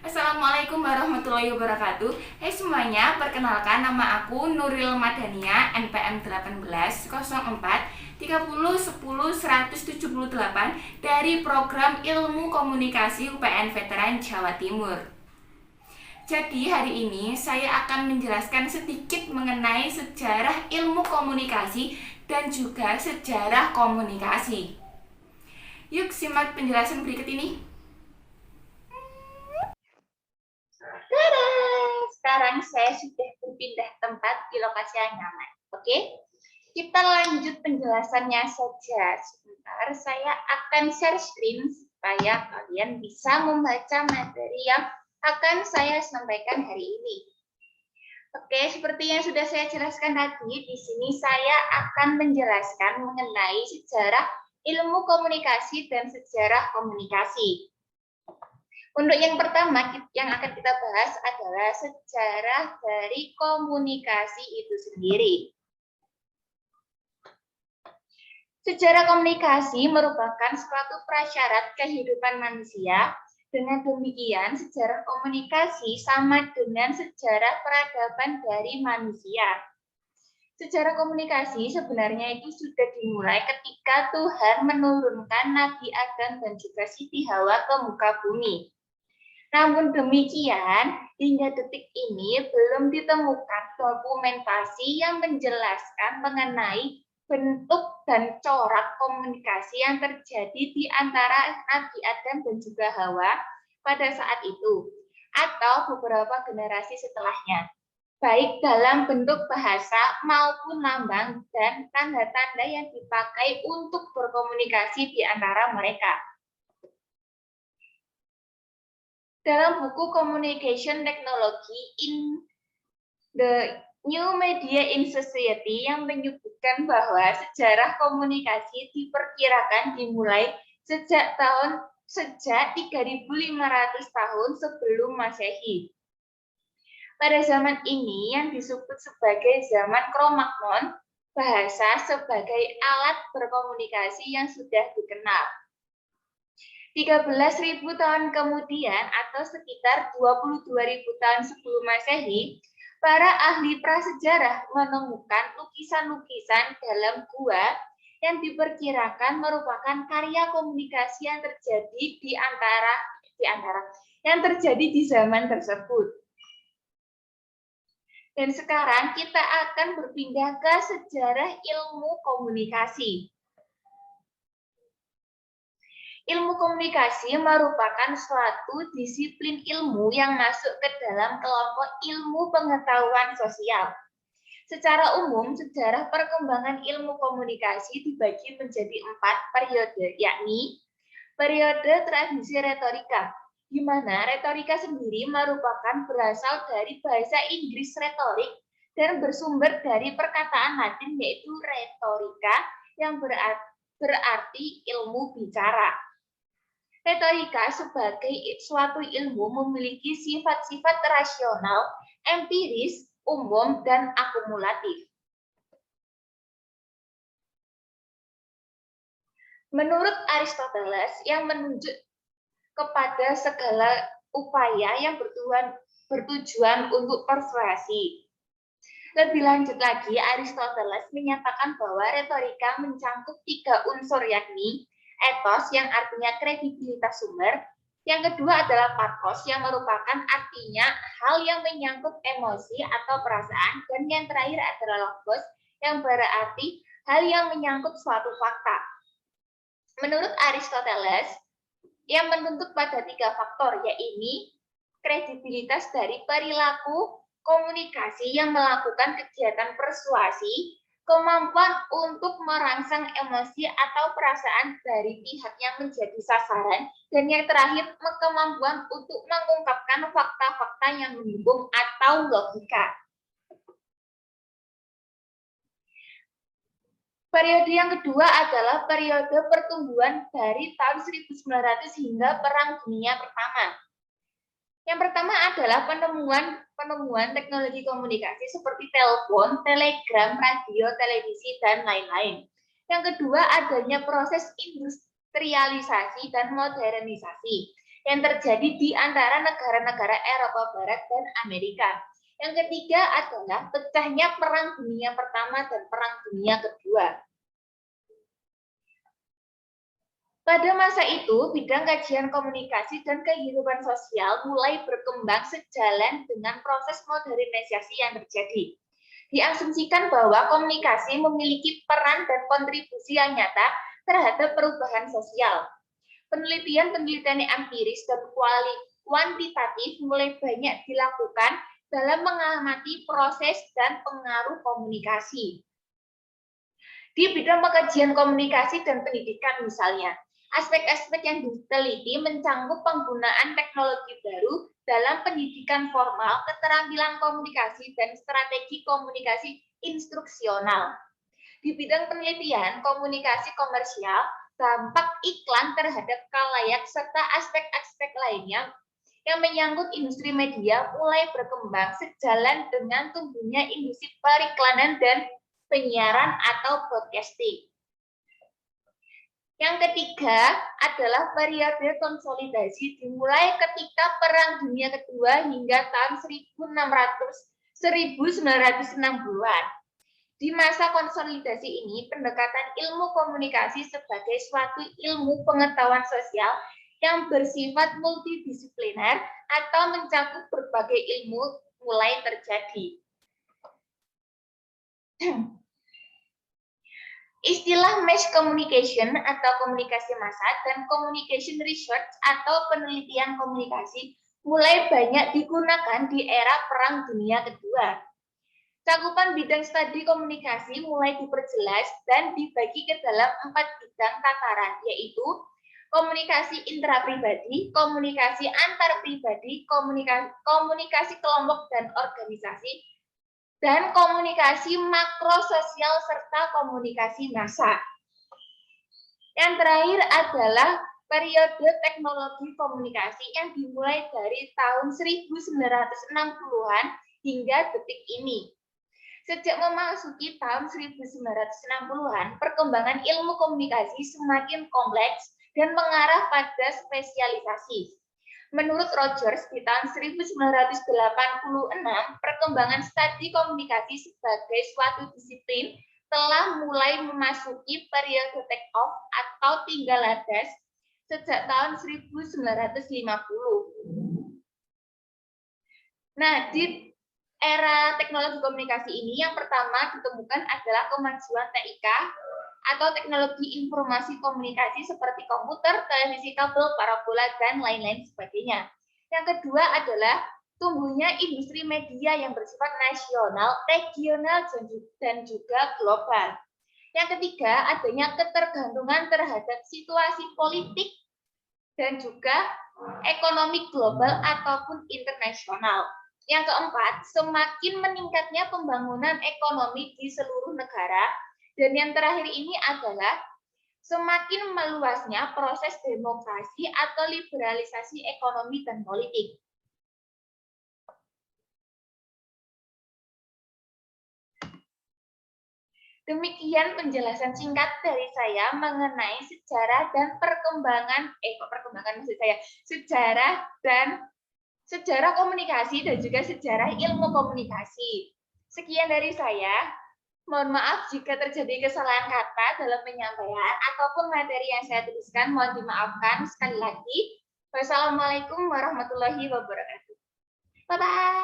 Assalamualaikum warahmatullahi wabarakatuh. Hai semuanya, perkenalkan nama aku Nuril Madania, NPM 1804 30 10 178 dari Program Ilmu Komunikasi UPN Veteran Jawa Timur. Jadi hari ini saya akan menjelaskan sedikit mengenai sejarah ilmu komunikasi dan juga sejarah komunikasi. Yuk simak penjelasan berikut ini. Sekarang saya sudah berpindah tempat di lokasi yang nyaman. Oke, kita lanjut penjelasannya saja. Sebentar, saya akan share screen supaya kalian bisa membaca materi yang akan saya sampaikan hari ini. Oke, seperti yang sudah saya jelaskan tadi, di sini saya akan menjelaskan mengenai sejarah ilmu komunikasi dan sejarah komunikasi. Untuk yang pertama yang akan kita bahas adalah sejarah dari komunikasi itu sendiri. Sejarah komunikasi merupakan suatu prasyarat kehidupan manusia. Dengan demikian, sejarah komunikasi sama dengan sejarah peradaban dari manusia. Sejarah komunikasi sebenarnya itu sudah dimulai ketika Tuhan menurunkan Nabi Adam dan juga Siti Hawa ke muka bumi. Namun demikian, hingga detik ini belum ditemukan dokumentasi yang menjelaskan mengenai bentuk dan corak komunikasi yang terjadi di antara Nabi Adam dan juga Hawa pada saat itu, atau beberapa generasi setelahnya, baik dalam bentuk bahasa maupun lambang dan tanda-tanda yang dipakai untuk berkomunikasi di antara mereka. Dalam buku Communication Technology in the New Media in Society yang menyebutkan bahwa sejarah komunikasi diperkirakan dimulai sejak 3.500 tahun sebelum Masehi. Pada zaman ini yang disebut sebagai zaman Cro-Magnon, bahasa sebagai alat berkomunikasi yang sudah dikenal. 13.000 tahun kemudian atau sekitar 22.000 tahun sebelum Masehi, para ahli prasejarah menemukan lukisan-lukisan dalam gua yang diperkirakan merupakan karya komunikasi yang terjadi di zaman tersebut. Dan sekarang kita akan berpindah ke sejarah ilmu komunikasi. Ilmu komunikasi merupakan suatu disiplin ilmu yang masuk ke dalam kelompok ilmu pengetahuan sosial. Secara umum, sejarah perkembangan ilmu komunikasi dibagi menjadi 4 periode, yakni periode tradisi retorika, di mana retorika sendiri merupakan berasal dari bahasa Inggris retorik dan bersumber dari perkataan Latin yaitu retorika yang berarti ilmu bicara. Retorika sebagai suatu ilmu memiliki sifat-sifat rasional, empiris, umum, dan akumulatif. Menurut Aristoteles, yang menunjuk kepada segala upaya yang bertujuan untuk persuasi. Lebih lanjut lagi, Aristoteles menyatakan bahwa retorika mencangkup 3 unsur, yakni etos yang artinya kredibilitas sumber, yang kedua adalah pathos yang merupakan artinya hal yang menyangkut emosi atau perasaan, dan yang terakhir adalah logos yang berarti hal yang menyangkut suatu fakta. Menurut Aristoteles, yang menuntut pada 3 faktor, yaitu kredibilitas dari perilaku komunikasi yang melakukan kegiatan persuasi, kemampuan untuk merangsang emosi atau perasaan dari pihak yang menjadi sasaran, dan yang terakhir kemampuan untuk mengungkapkan fakta-fakta yang mendukung atau logika. Periode yang kedua adalah periode pertumbuhan dari tahun 1900 hingga Perang Dunia Pertama. Yang pertama adalah penemuan teknologi komunikasi seperti telepon, telegram, radio, televisi, dan lain-lain. Yang kedua adanya proses industrialisasi dan modernisasi. yang terjadi di antara negara-negara Eropa Barat dan Amerika. Yang ketiga adalah pecahnya Perang Dunia Pertama dan Perang Dunia Kedua. Pada masa itu, bidang kajian komunikasi dan kehidupan sosial mulai berkembang sejalan dengan proses modernisasi yang terjadi. Diasumsikan bahwa komunikasi memiliki peran dan kontribusi yang nyata terhadap perubahan sosial. Penelitian-penelitian empiris dan kuantitatif mulai banyak dilakukan dalam mengamati proses dan pengaruh komunikasi. Di bidang pengkajian komunikasi dan pendidikan misalnya, aspek-aspek yang diteliti mencangkup penggunaan teknologi baru dalam pendidikan formal, keterampilan komunikasi, dan strategi komunikasi instruksional. Di bidang penelitian komunikasi komersial, dampak iklan terhadap khalayak serta aspek-aspek lainnya yang menyangkut industri media mulai berkembang sejalan dengan tumbuhnya industri periklanan dan penyiaran atau broadcasting. Yang ketiga adalah periode konsolidasi dimulai ketika Perang Dunia Kedua hingga tahun 1960-an. Di masa konsolidasi ini, pendekatan ilmu komunikasi sebagai suatu ilmu pengetahuan sosial yang bersifat multidisipliner atau mencakup berbagai ilmu mulai terjadi. Istilah mass communication atau komunikasi massa dan communication research atau penelitian komunikasi mulai banyak digunakan di era Perang Dunia Kedua. Cakupan bidang studi komunikasi mulai diperjelas dan dibagi ke dalam 4 bidang tataran, yaitu komunikasi intrapribadi, komunikasi antar pribadi, komunikasi kelompok dan organisasi, dan komunikasi makrososial serta komunikasi massa. Yang terakhir adalah periode teknologi komunikasi yang dimulai dari tahun 1960-an hingga detik ini. Sejak memasuki tahun 1960-an, perkembangan ilmu komunikasi semakin kompleks dan mengarah pada spesialisasi. Menurut Rogers, di tahun 1986, perkembangan studi komunikasi sebagai suatu disiplin telah mulai memasuki periode take-off atau tinggal landas sejak tahun 1950. Nah, di era teknologi komunikasi ini yang pertama ditemukan adalah kemajuan TIK atau teknologi informasi komunikasi seperti komputer, televisi kabel, parabola, dan lain-lain sebagainya. Yang kedua adalah tumbuhnya industri media yang bersifat nasional, regional, dan juga global. Yang ketiga, adanya ketergantungan terhadap situasi politik dan juga ekonomi global ataupun internasional. Yang keempat, semakin meningkatnya pembangunan ekonomi di seluruh negara. Dan yang terakhir ini adalah semakin meluasnya proses demokrasi atau liberalisasi ekonomi dan politik. Demikian penjelasan singkat dari saya mengenai sejarah dan sejarah komunikasi dan juga sejarah ilmu komunikasi. Sekian dari saya. Mohon maaf jika terjadi kesalahan kata dalam penyampaian ataupun materi yang saya tuliskan, mohon dimaafkan sekali lagi. Wassalamualaikum warahmatullahi wabarakatuh. Bye-bye.